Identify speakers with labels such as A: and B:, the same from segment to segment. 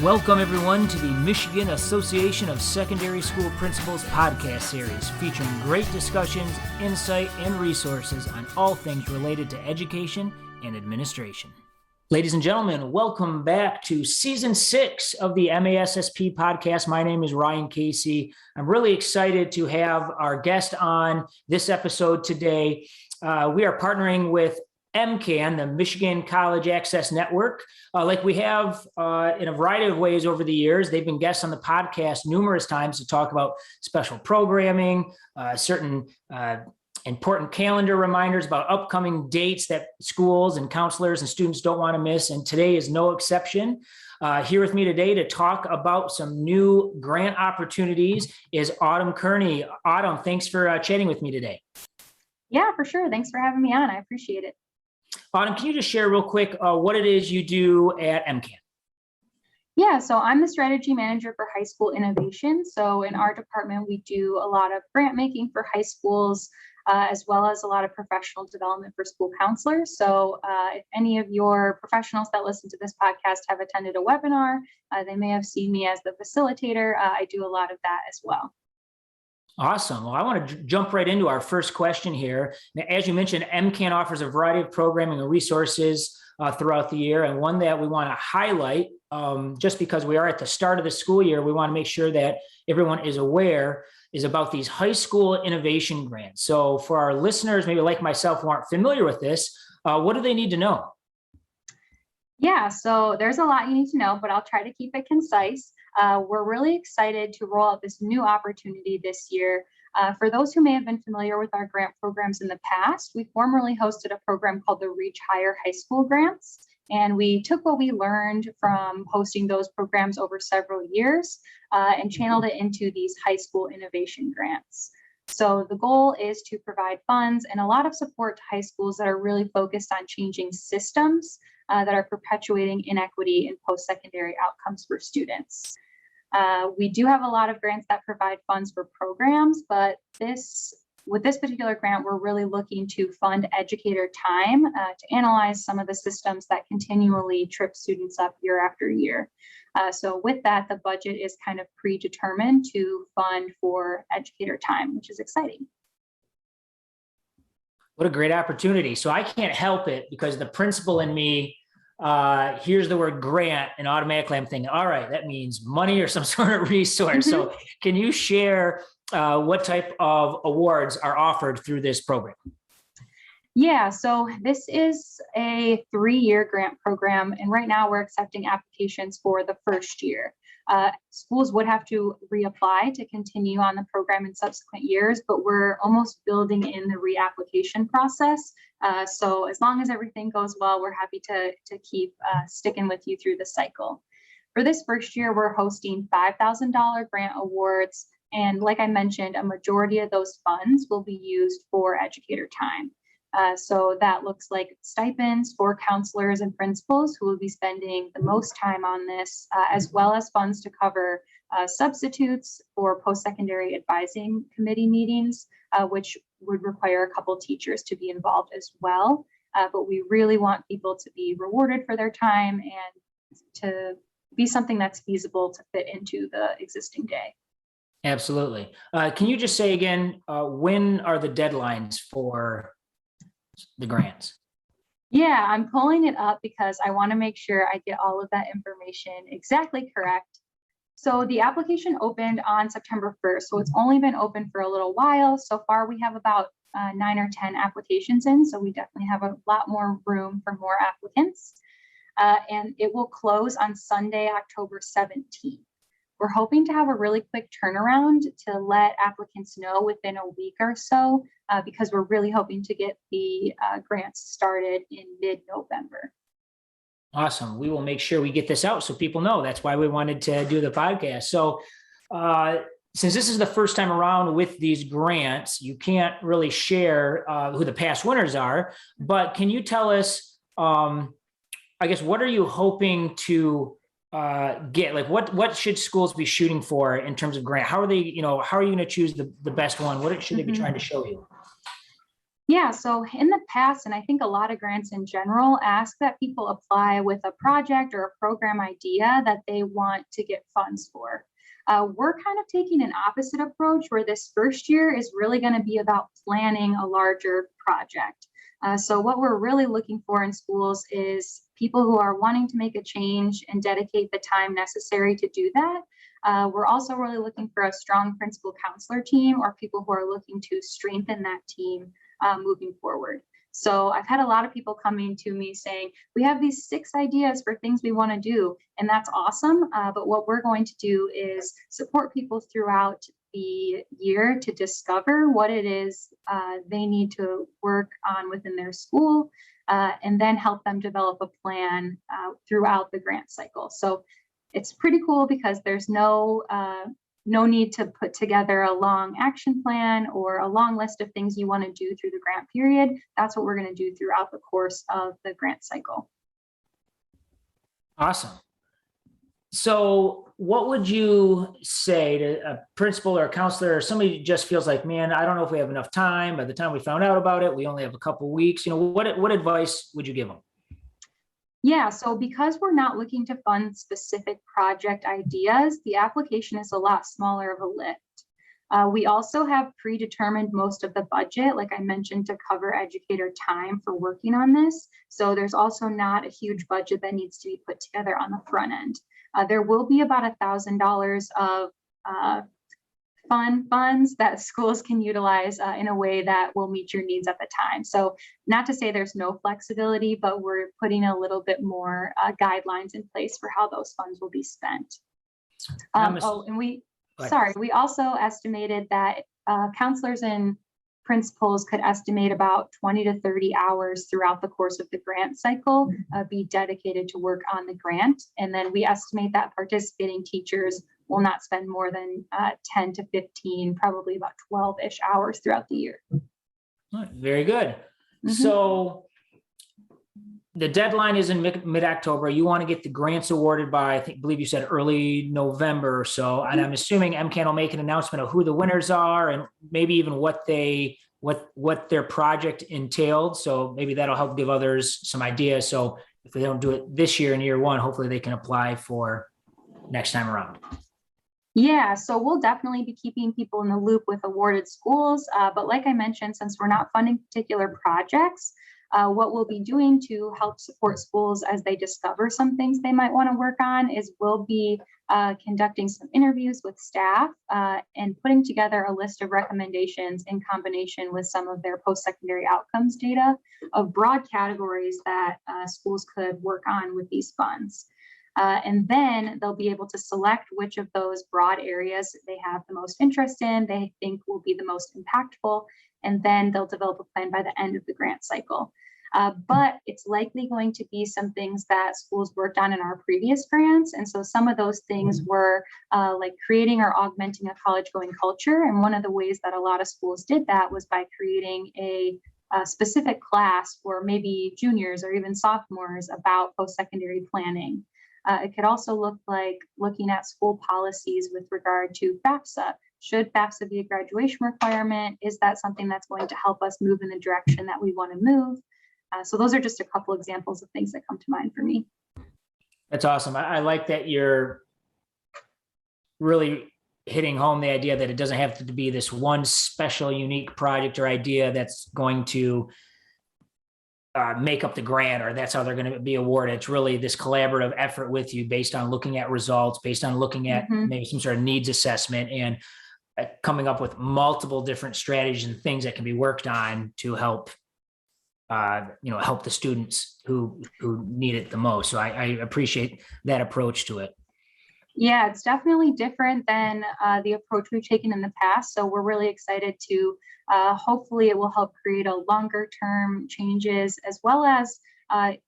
A: Welcome, everyone, to the Michigan Association of Secondary School Principals podcast series, featuring great discussions, insight, and resources on all things related to education and administration. Ladies and gentlemen, welcome back to Season 6 of the MASSP podcast. My name is Ryan Casey. I'm really excited to have our guest on this episode today. We are partnering with MCAN, the Michigan College Access Network, like we have in a variety of ways over the years. They've been guests on the podcast numerous times to talk about special programming, certain important calendar reminders about upcoming dates that schools and counselors and students don't want to miss. And today is no exception. Here with me today to talk about some new grant opportunities is Autumn Kearney. Autumn, thanks for chatting with me today.
B: Yeah, for sure. Thanks for having me on. I appreciate it.
A: Autumn, can you just share real quick what it is you do at MCAN?
B: Yeah, so I'm the strategy manager for high school innovation. So in our department, we do a lot of grant making for high schools, as well as a lot of professional development for school counselors. So if any of your professionals that listen to this podcast have attended a webinar, they may have seen me as the facilitator. I do a lot of that as well.
A: Awesome. Well, I want to jump right into our first question here. Now, as you mentioned, MCAN offers a variety of programming and resources throughout the year. And one that we want to highlight, just because we are at the start of the school year, we want to make sure that everyone is aware, is about these high school innovation grants. So for our listeners, maybe like myself, who aren't familiar with this, what do they need to know?
B: Yeah, so there's a lot you need to know, but I'll try to keep it concise. We're really excited to roll out this new opportunity this year. For those who may have been familiar with our grant programs in the past, we formerly hosted a program called the Reach Higher High School Grants. And we took what we learned from hosting those programs over several years and channeled it into these high school innovation grants. So the goal is to provide funds and a lot of support to high schools that are really focused on changing systems that are perpetuating inequity in post-secondary outcomes for students. We do have a lot of grants that provide funds for programs, but with this particular grant, we're really looking to fund educator time to analyze some of the systems that continually trip students up year after year. So with that, the budget is kind of predetermined to fund for educator time, which is exciting.
A: What a great opportunity. So I can't help it because the principal in me here's the word grant and automatically I'm thinking, all right, that means money or some sort of resource. So can you share what type of awards are offered through this program?
B: Yeah, so this is a 3-year grant program, and right now we're accepting applications for the first year. Schools would have to reapply to continue on the program in subsequent years, but we're almost building in the reapplication process. So as long as everything goes well, we're happy to keep sticking with you through the cycle. For this first year, we're hosting $5,000 grant awards. And like I mentioned, a majority of those funds will be used for educator time. So that looks like stipends for counselors and principals who will be spending the most time on this, as well as funds to cover substitutes for post-secondary advising committee meetings, which would require a couple teachers to be involved as well. But we really want people to be rewarded for their time and to be something that's feasible to fit into the existing day.
A: Absolutely. Can you just say again, when are the deadlines for the grants?
B: Yeah, I'm pulling it up because I want to make sure I get all of that information exactly correct. So the application opened on September 1st, so it's only been open for a little while. So far, we have about 9 or 10 applications in, so we definitely have a lot more room for more applicants. And it will close on Sunday, October 17th. We're hoping to have a really quick turnaround to let applicants know within a week or so, because we're really hoping to get the grants started in mid-November.
A: Awesome. We will make sure we get this out so people know. That's why we wanted to do the podcast. So since this is the first time around with these grants, you can't really share who the past winners are, but can you tell us, I guess, what are you hoping to get? Like what should schools be shooting for in terms of grant? How are they, how are you going to choose the best one? What should they be trying to show you?
B: Yeah, so in the past, and I think a lot of grants in general ask that people apply with a project or a program idea that they want to get funds for. We're kind of taking an opposite approach where this first year is really going to be about planning a larger project. So what we're really looking for in schools is people who are wanting to make a change and dedicate the time necessary to do that. We're also really looking for a strong principal counselor team or people who are looking to strengthen that team moving forward. So I've had a lot of people coming to me saying, we have these 6 ideas for things we want to do, and that's awesome. But what we're going to do is support people throughout the year to discover what it is they need to work on within their school, and then help them develop a plan throughout the grant cycle. So it's pretty cool because there's no need to put together a long action plan or a long list of things you want to do through the grant period. That's what we're going to do throughout the course of the grant cycle.
A: Awesome. So what would you say to a principal or a counselor or somebody who just feels like, man, I don't know if we have enough time. By the time we found out about it, we only have a couple weeks. What advice would you give them?
B: Yeah, so because we're not looking to fund specific project ideas, the application is a lot smaller of a lift. We also have predetermined most of the budget, like I mentioned, to cover educator time for working on this. So there's also not a huge budget that needs to be put together on the front end. There will be about $1,000 of funds that schools can utilize in a way that will meet your needs at the time. So not to say there's no flexibility, but we're putting a little bit more guidelines in place for how those funds will be spent. We also estimated that counselors and principals could estimate about 20 to 30 hours throughout the course of the grant cycle be dedicated to work on the grant. And then we estimate that participating teachers will not spend more than 10 to 15, probably about 12-ish hours throughout the year.
A: Very good. Mm-hmm. So the deadline is in mid-October. You want to get the grants awarded by, I believe you said early November or so. And I'm assuming MCAN will make an announcement of who the winners are and maybe even what their project entailed. So maybe that'll help give others some ideas. So if they don't do it this year in year one, hopefully they can apply for next time around.
B: Yeah, so we'll definitely be keeping people in the loop with awarded schools. But like I mentioned, since we're not funding particular projects, what we'll be doing to help support schools as they discover some things they might want to work on is we'll be conducting some interviews with staff and putting together a list of recommendations in combination with some of their post-secondary outcomes data of broad categories that schools could work on with these funds. And then they'll be able to select which of those broad areas they have the most interest in, they think will be the most impactful, and then they'll develop a plan by the end of the grant cycle. But it's likely going to be some things that schools worked on in our previous grants. And so some of those things were like creating or augmenting a college-going culture. And one of the ways that a lot of schools did that was by creating a specific class for maybe juniors or even sophomores about post-secondary planning. It could also look like looking at school policies with regard to FAFSA. Should FAFSA be a graduation requirement? Is that something that's going to help us move in the direction that we want to move? So those are just a couple examples of things that come to mind for me.
A: That's awesome. I like that you're really hitting home the idea that it doesn't have to be this one special, unique project or idea that's going to make up the grant, or that's how they're going to be awarded. It's really this collaborative effort with you based on looking at results, based on looking at maybe some sort of needs assessment, and coming up with multiple different strategies and things that can be worked on to help help the students who need it the most. So I appreciate that approach to it.
B: Yeah, it's definitely different than the approach we've taken in the past. So we're really excited to hopefully it will help create a longer term changes, as well as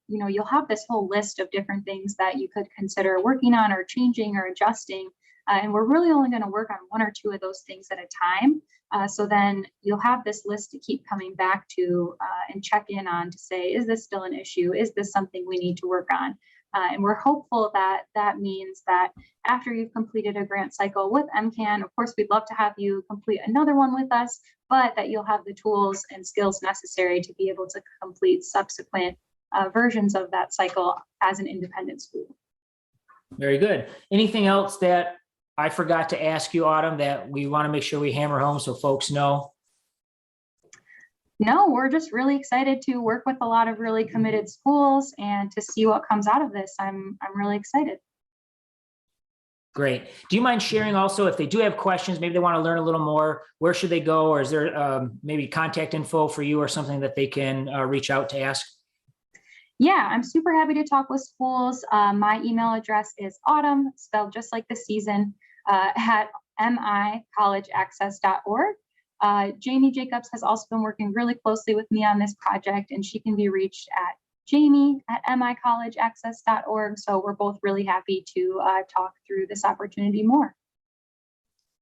B: you'll have this whole list of different things that you could consider working on or changing or adjusting. And we're really only going to work on one or two of those things at a time. So then you'll have this list to keep coming back to and check in on to say, is this still an issue? Is this something we need to work on? And we're hopeful that that means that after you've completed a grant cycle with MCAN, of course, we'd love to have you complete another one with us, but that you'll have the tools and skills necessary to be able to complete subsequent versions of that cycle as an independent school.
A: Very good. Anything else that I forgot to ask you, Autumn, that we want to make sure we hammer home so folks know?
B: No, we're just really excited to work with a lot of really committed schools and to see what comes out of this. I'm really excited.
A: Great. Do you mind sharing also, if they do have questions, maybe they want to learn a little more, where should they go? Or is there maybe contact info for you or something that they can reach out to ask?
B: Yeah, I'm super happy to talk with schools. My email address is autumn, spelled just like the season, at micollegeaccess.org. Jamie Jacobs has also been working really closely with me on this project, and she can be reached at jamie@micollegeaccess.org. So we're both really happy to talk through this opportunity more.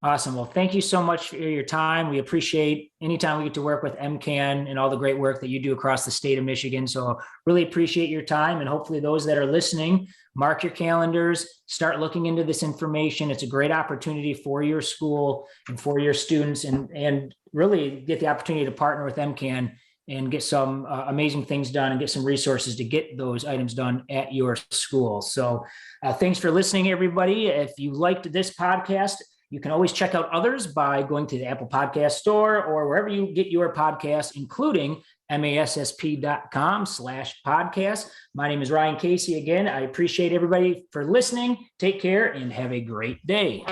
A: Awesome. Well, thank you so much for your time. We appreciate anytime we get to work with MCAN and all the great work that you do across the state of Michigan. So really appreciate your time, and hopefully those that are listening, mark your calendars, start looking into this information. It's a great opportunity for your school and for your students, and really get the opportunity to partner with MCAN and get some amazing things done and get some resources to get those items done at your school. So thanks for listening, everybody. If you liked this podcast, you can always check out others by going to the Apple Podcast Store or wherever you get your podcasts, including massp.com/podcast. My name is Ryan Casey. Again, I appreciate everybody for listening. Take care and have a great day.